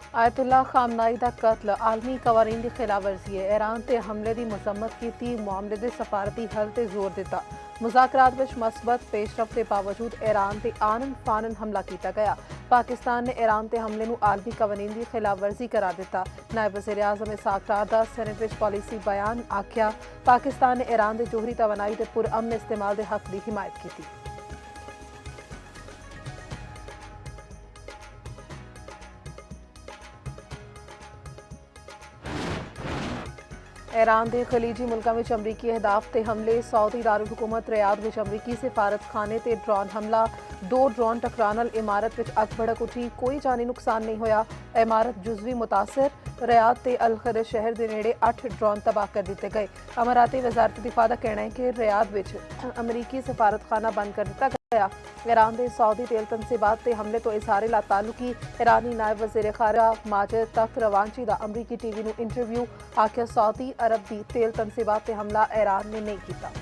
Ayatollah खामनाई का कत्ल आलमी कवानीन की खिलाफ वर्जी है। ईरान ते हमले की मजम्मत की मामले के सफारती हल ते जोर दिता। मुज़ाकरात विच मस्बत पेशरफ के बावजूद ईरान ते आनन फानन हमला किया गया। पाकिस्तान ने ईरान ते हमले नूं आलमी कवानीन की खिलाफ वर्जी करार दिता। नायब वज़ीर आज़म इसहाक डार दा सेनेट विच पॉलिसी बयान आख्या पाकिस्तान ने ईरान के जोहरी तवानाई के पुरअमन इस्तेमाल के हक की हिमायत की। ईरान के खलीजी मुल्कों में अमरीकी अहदाफ ते हमले। सऊदी दारुल हुकूमत रियाद में अमरीकी सिफारत खाने ते ड्रोन हमला। 2 ड्रोन टकराने नाल इमारत में अग भड़क उठी। कोई जानी नुकसान नहीं होया। इमारत जुजवी मुतासर। रियाद ते अल खरज शहर के नेड़े 8 ड्रोन तबाह कर दिए गए। अमाराती वजारत दिफा का कहना है कि रियाद में अमरीकी सिफारत खाना बंद कर दिया गया। ईरान के सऊदी तेल तनसीबात के हमले तो इजहार लातालुकी। ईरानी नायब वज़ीर खारजा माजिद तख्त रवांची का अमरीकी टीवी नूं इंटरव्यू आख्या सऊदी अरब की तेल तनसीबात ते हमला ईरान ने नहीं किया।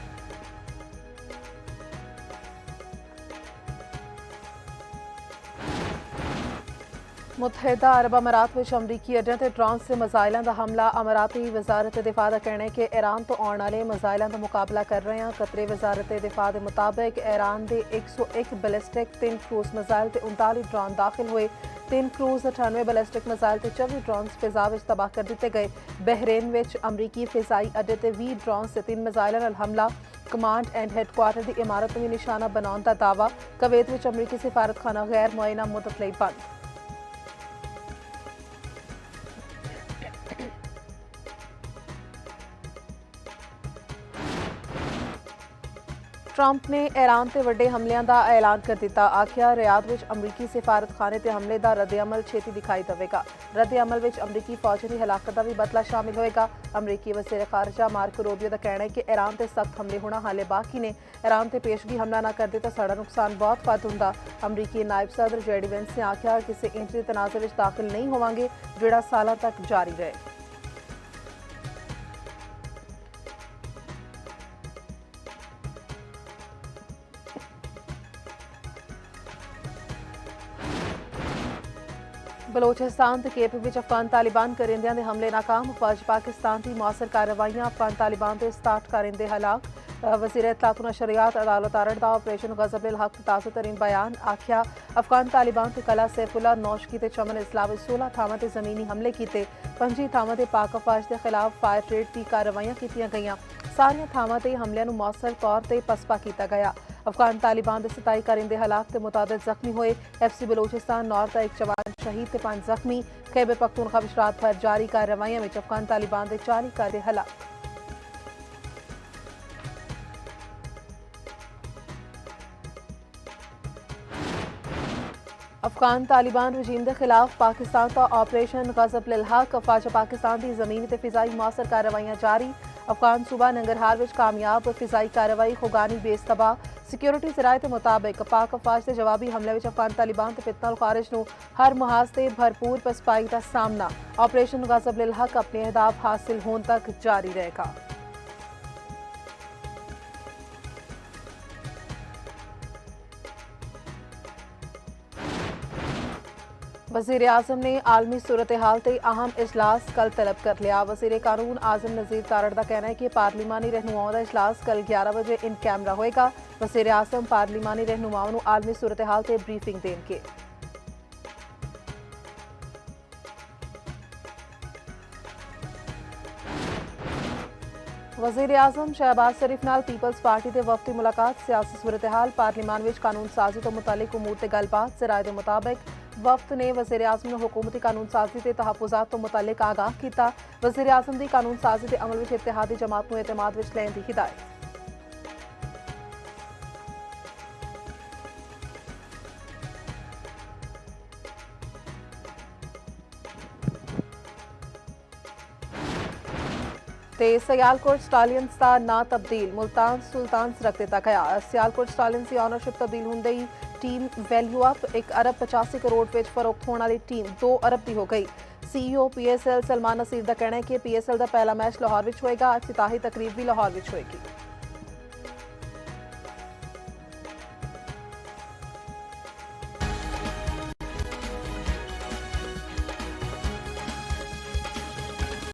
मुतहदा अरब अमारात में अमरीकी अड्डियां ते ड्रोन से मिसाइलों का हमला। अमाराती वजारत दिफा का कहना है कि ईरान तो आने वाले मिसाइलों का मुकाबला कर रहे हैं। कतरे वजारत दिफा के मुताबिक ईरान के 101 बैलिस्टिक 3 क्रूज मिसाइल ते 39 ड्रोन दाखिल हुए। 3 क्रूज 98 बैलिस्टिक मिसाइल ते 24 ड्रोन फिजा में तबाह कर दिए गए। बहरेन में अमरीकी फिजाई अड्डे ते 20 ड्रोन से 3 मिसाइलों नाल हमला। कमांड एंड हैडक्वार्टर की इमारत में निशाना बनाने का दावा। कुवैत में अमरीकी सिफारत खाना गैर मुआयना मुद्दत लई बंद। ट्रंप ने ईरान से वड्डे हमलों का ऐलान कर दिता। आख्या रियाद में अमरीकी सिफारत खाने से हमले का रद्द-ए-अमल छेती दिखाई देगा। रद्द-ए-अमल में अमरीकी फौजी की हलाकत का भी बदला शामिल होएगा। अमरीकी वज़ीर खारजा मार्को रूबियो का कहना है कि ईरान से सख्त हमले होना हाले बाकी ने। ईरान से पेशगी हमला ना करते तो साड़ा नुकसान बहुत वध हुंदा। अमरीकी नायब सदर जेडी वेंस ने आख्या किसी इंच तनाज़े में दाखिल नहीं होवांगे जिहड़ा सालों तक जारी रहे। बलोचिस्तान के केप में अफगान तालिबान करिंदियां दे हमले नाकाम। फौज पाकिस्तान की मौसर कार्रवाइयां। अफगान तालिबान के 67 कारिंदे हलाक। वज़ीर इत्तलात व नशरियात अदालत आरड़ दा ऑपरेशन गज़ब अल हक ताज़ा तरीन बयान आख्या अफगान तालिबान के कला सैफुल्ला नौशकी ते चमन इस्लाम 16 थावां ते ज़मीनी हमले किए। 5 थावां ते पाक अफवाज के खिलाफ फायर रेड की कार्रवाइयां की गईयां। सारियां थावां ते हमलियां नूं मौसर तौर पर पसपा किया गया। अफगान तालिबान के 27 कारिंदे हलाक ते मुतादिद जख्मी हुए। FC बलोचिस्तान नॉर्थ का 1 जवान शहीद ते 5 जख्मी। खैबर पख्तूनख्वा में रात भर जारी कार्रवाइयों में अफगान तालिबान के 40 कायदे हलाक। अफगान तालिबान रजीम के खिलाफ पाकिस्तान का ऑपरेशन गज़ब अल हक। फौज पाकिस्तान की ज़मीनी ते फिजाई मौसर कार्रवाइयां जारी। अफगान सूबा नंगरहार में कामयाब फिजाई कार्रवाई। खुगानी बेस तबाह। सिक्योरिटी जराये के मुताबिक पाक अफवाज के जवाबी हमले में अफगान तालिबान के फितना खारिज नूं हर मुहाज से भरपूर पसपाई का सामना। ऑपरेशन गज़ब अल हक अपने अहदाफ हासिल होने तक जारी रहेगा। वज़ीर आज़म ने आलमी सूरत हाल से अहम इजलास कल तलब कर लिया। वज़ीर कानून आज़म नज़ीर तारड़ का कहना है कि पार्लिमानी रहनुमाओं का इजलास कल 11 बजे इन कैमरा होएगा। वज़ीर आज़म पार्लिमानी रहनुमाओं को आलमी सूरत हाल से ब्रीफिंग देंगे। वज़ीर आज़म शहबाज शरीफ नाल पीपल्स पार्टी के वफद की मुलाकात। सियासी सूरत हाल पार्लिमान में कानून साजी तो मुतल्लिक उमूर ते गलबात। ज़राए के मुताबिक वफद ने वज़ीर आज़म ने हुकूमती कानून साजी के तहफ़्फ़ुज़ात तो मुतल्लिक आगाह किया। वज़ीर आज़म की कानून साजी के अमल में इत्तेहादी जमात को एतमाद में लैन की हिदायत। सियालकोट स्टालियंस का ना तब्दील मुल्तान सुल्तान्स रख दिता गया। सियालकोट स्टालियंस की ऑनरशिप तब्दील होंदे ही टीम वैल्यू अप 1 अरब 85 करोड़ विच फरोख्त होने वाली टीम 2 अरब की हो गई। CEO PSL सलमान नसीर का कहना है कि PSL का पहला मैच लाहौर में होएगा। इफ्तिताही तकरीब भी लाहौर में होएगी।